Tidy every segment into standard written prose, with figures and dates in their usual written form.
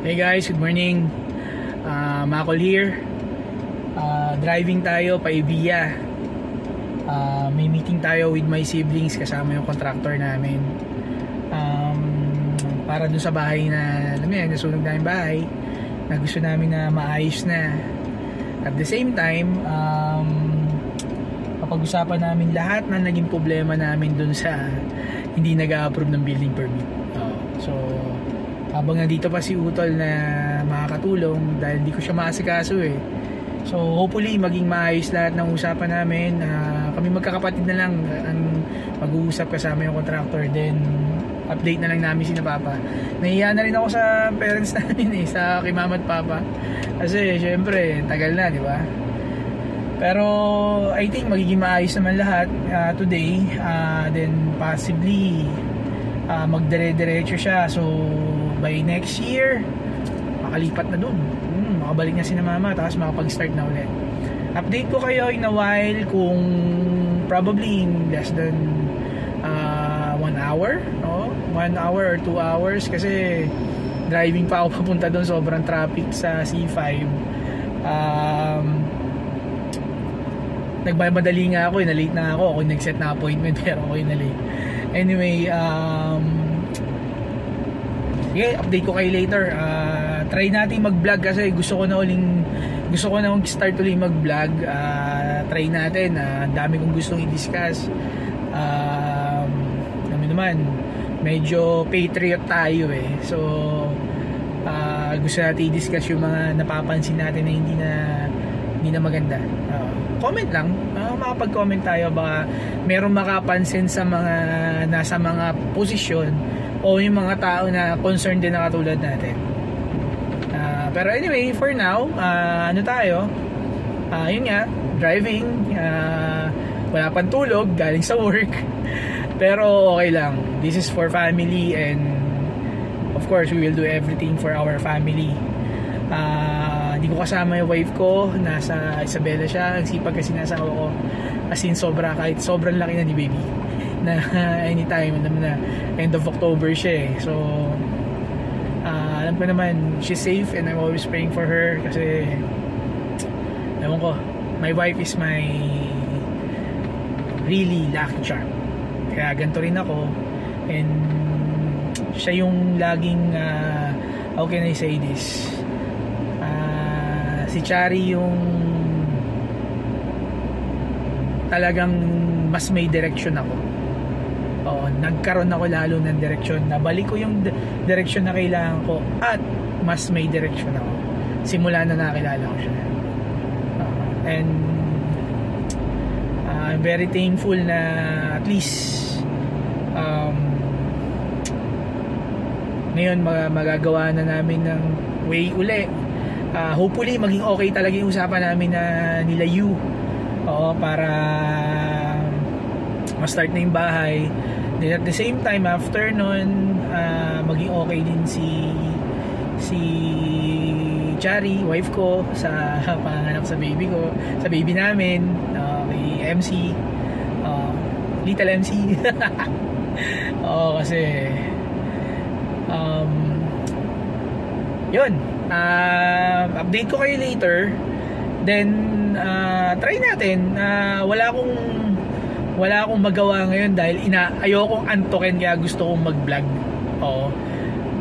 Hey guys, good morning. Makol here. Driving tayo pa Ibiya. May meeting tayo with my siblings kasama yung contractor namin. Para dun sa bahay na, alam mo yan, nasunog na yung bahay na gusto namin na maayos na. At the same time, kapag-usapan namin lahat na naging problema namin dun sa hindi nag-a-approve ng building permit. So habang nandito pa si Utol na makakatulong dahil hindi ko siya maasikaso eh. So hopefully maging maayos lahat ng usapan namin. Kami magkakapatid na lang ang mag-uusap kasama yung contractor, then update na lang namin si na Papa. Nahiya na rin ako sa parents namin eh, sa kay Mama at Papa. Kasi syempre tagal na, di ba? Pero I think magiging maayos naman lahat today. Then possibly magdire-diretso siya. So by next year makalipat na dun, makabalik na si na Mama, tapos makapag-start na ulit. Update ko kayo in a while kung probably in less than 1 hour, no? 1 hour or 2 hours, kasi driving pa ako papunta dun, sobrang traffic sa C5. Nagmamadali nga ako, na-late na ako nag-set na appointment pero ako yung na-late. Anyway, okay, update ko kayo later. Try natin mag-vlog kasi gusto ko na start ulit mag-vlog. Try natin. Dami kong gustong i-discuss. Kami naman medyo patriot tayo eh. So gusto natin i-discuss yung mga napapansin natin na hindi na maganda. Comment lang, makapag-comment tayo, baka merong makapansin sa mga nasa mga posisyon o yung mga tao na concerned din na katulad natin. Pero anyway, for now, ano tayo? Yun nga, driving, wala pang tulog, galing sa work. Pero okay lang. This is for family, and of course, we will do everything for our family. Hindi ko kasama yung wife ko, nasa Isabela siya. Ang sipag kasi nasa ako, as in kahit sobrang laki na ni baby, na anytime, alam na end of October siya eh. So alam ko naman she's safe, and I'm always praying for her kasi ewan ko, my wife is my really lucky charm. Kaya ganito rin ako, and siya yung laging how can I say this, si Chari yung talagang mas may direction ako. Nagkaroon ako lalo ng direksyon, nabalik ko yung direksyon na kailangan ko, at mas may direksyon ako simula na nakilala ko siya. And I'm very thankful na at least ngayon magagawa na namin ng way uli. Hopefully maging okay talaga yung usapan namin na nila you, para ma-start na yung bahay. Then at the same time, after nun, maging okay din si Chari, wife ko, sa panganganak sa baby ko, sa baby namin, kay MC, Little MC. Kasi yun, update ko kayo later. Then try natin. Wala akong magawa ngayon dahil ayokong antokin, kaya gusto kong mag-vlog.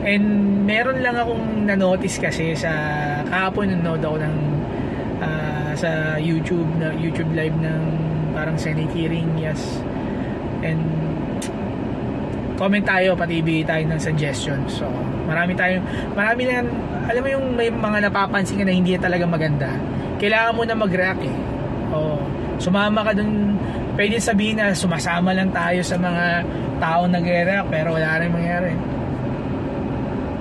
And meron lang akong na-notice kasi sa kahapon, nanood ako ng sa YouTube live ng parang Senate hearing, yes. And comment tayo, pati ibigay tayo ng suggestions. So marami lang, alam mo yung may mga napapansin ka na hindi talaga maganda, kailangan mo na mag-react eh. Sumama ka dun. Pwede sabihin na sumasama lang tayo sa mga tao nag-react, pero wala rin mangyari.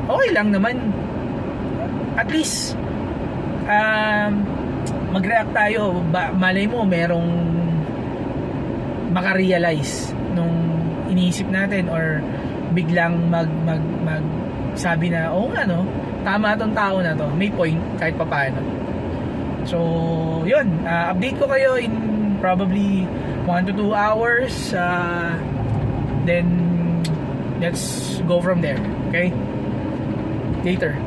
Okay lang naman. At least mag-react tayo. Malay mo merong makarealize nung iniisip natin, or biglang sabi na, nga no, tama tong tao na to, may point kahit papaano. So yun, update ko kayo in probably 1 to 2 hours. Then let's go from there. Okay, later.